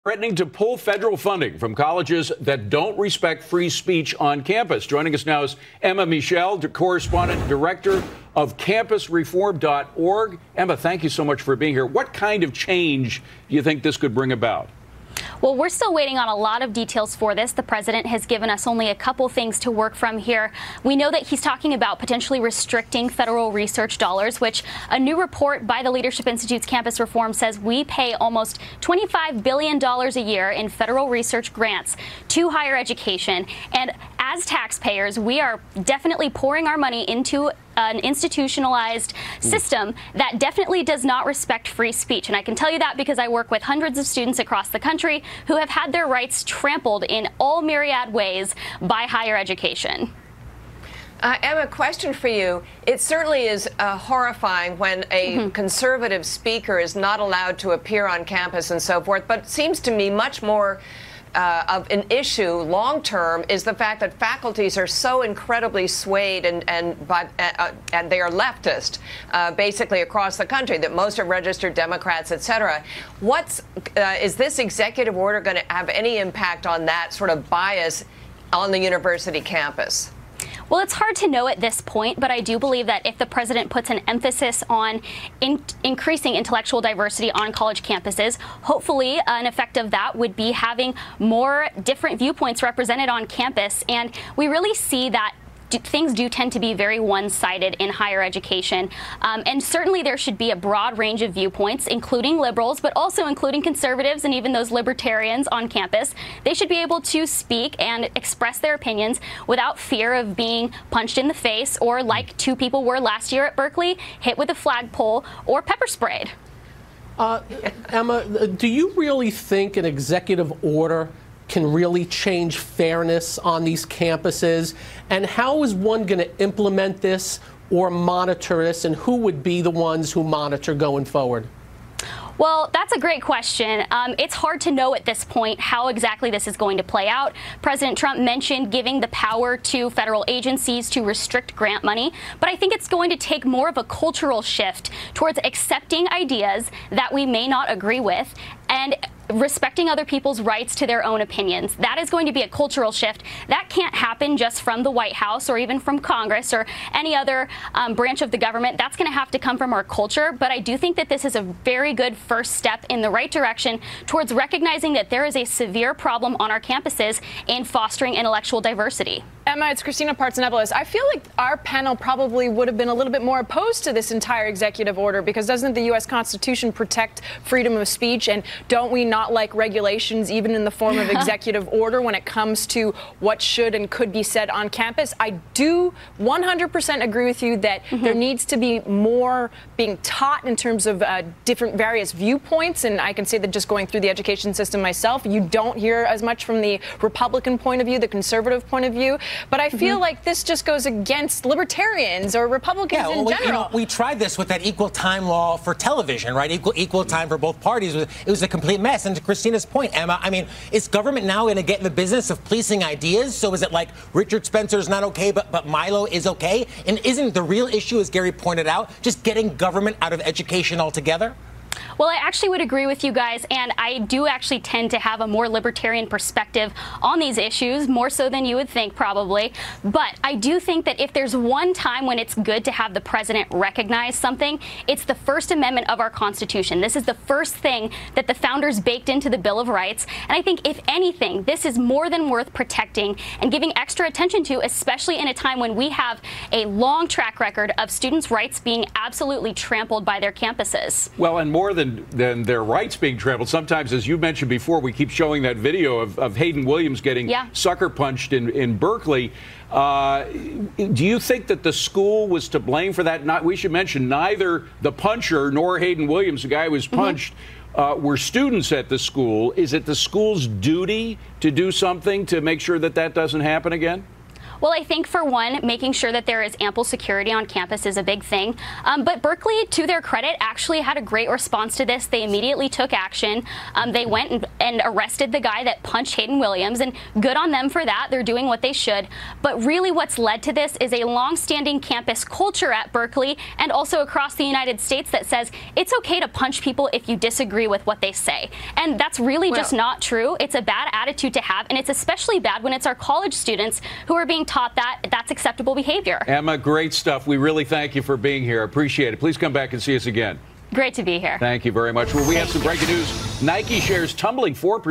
Threatening to pull federal funding from colleges that don't respect free speech on campus. Joining us now is Emma Meshell, correspondent, director of campusreform.org. Emma, thank you so much for being here. What kind of change do you think this could bring about? Well, we're still waiting on a lot of details for this. The president has given us only a couple things to work from here. We know that he's talking about potentially restricting federal research dollars, which a new report by the Leadership Institute's Campus Reform says we pay almost $25 billion a year in federal research grants to higher education. And as taxpayers, we are definitely pouring our money into an institutionalized system that definitely does not respect free speech. And I can tell you that because I work with hundreds of students across the country who have had their rights trampled in all myriad ways by higher education. Emma, question for you. It certainly is horrifying when a conservative speaker is not allowed to appear on campus and so forth, but it seems to me much more of an issue long-term is the fact that faculties are so incredibly swayed and they are leftist, basically across the country, that most are registered Democrats, etc. Is this executive order going to have any impact on that sort of bias on the university campus? Well, it's hard to know at this point, but I do believe that if the president puts an emphasis on increasing intellectual diversity on college campuses, hopefully an effect of that would be having more different viewpoints represented on campus. And we really see that things do tend to be very one-sided in higher education. And certainly there should be a broad range of viewpoints, including liberals, but also including conservatives and even those libertarians on campus. They should be able to speak and express their opinions without fear of being punched in the face or, like two people were last year at Berkeley, hit with a flagpole or pepper sprayed. Emma, do you really think an executive order can really change fairness on these campuses? And how is one going to implement this or monitor this, and who would be the ones who monitor going forward? Well, that's a great question. It's hard to know at this point how exactly this is going to play out. President Trump mentioned giving the power to federal agencies to restrict grant money, but I think it's going to take more of a cultural shift towards accepting ideas that we may not agree with and respecting other people's rights to their own opinions. That is going to be a cultural shift. That can't happen just from the White House or even from Congress or any other branch of the government. That's going to have to come from our culture. But I do think that this is a very good first step in the right direction towards recognizing that there is a severe problem on our campuses in fostering intellectual diversity. Emma, it's Christina Partsinevelos. I feel like our panel probably would have been a little bit more opposed to this entire executive order, because doesn't the U.S. Constitution protect freedom of speech? And don't we not like regulations, even in the form of executive order, when it comes to what should and could be said on campus? I do 100% agree with you that there needs to be more being taught in terms of different various viewpoints. And I can say that just going through the education system myself, you don't hear as much from the Republican point of view, the conservative point of view. But I feel like this just goes against libertarians or Republicans in general. You know, we tried this with that equal time law for television, right? Equal time for both parties. It was a complete mess. And to Christina's point, Emma, I mean, is government now going to get in the business of policing ideas? So is it like Richard Spencer's not okay, but Milo is okay? And isn't the real issue, as Gary pointed out, just getting government out of education altogether? Well, I actually would agree with you guys, and I do actually tend to have a more libertarian perspective on these issues, more so than you would think, probably. But I do think that if there's one time when it's good to have the president recognize something, it's the First Amendment of our Constitution. This is the first thing that the founders baked into the Bill of Rights, and I think, if anything, this is more than worth protecting and giving extra attention to, especially in a time when we have a long track record of students' rights being absolutely trampled by their campuses. Well, and more than their rights being trampled. Sometimes, as you mentioned before, we keep showing that video of Hayden Williams getting sucker punched in Berkeley. Do you think that the school was to blame for that? We should mention neither the puncher nor Hayden Williams, the guy who was punched, were students at the school. Is it the school's duty to do something to make sure that that doesn't happen again? Well, I think for one, making sure that there is ample security on campus is a big thing. But Berkeley, to their credit, actually had a great response to this. They immediately took action. They went and arrested the guy that punched Hayden Williams, and good on them for that. They're doing what they should. But really what's led to this is a long-standing campus culture at Berkeley and also across the United States that says it's okay to punch people if you disagree with what they say. And that's really just not true. It's a bad attitude to have, and it's especially bad when it's our college students who are being taught that that's acceptable behavior. Emma, great stuff. We really thank you for being here. Appreciate it. Please come back and see us again. Great to be here. Thank you very much. Well, we have some breaking news. Nike shares tumbling 4%.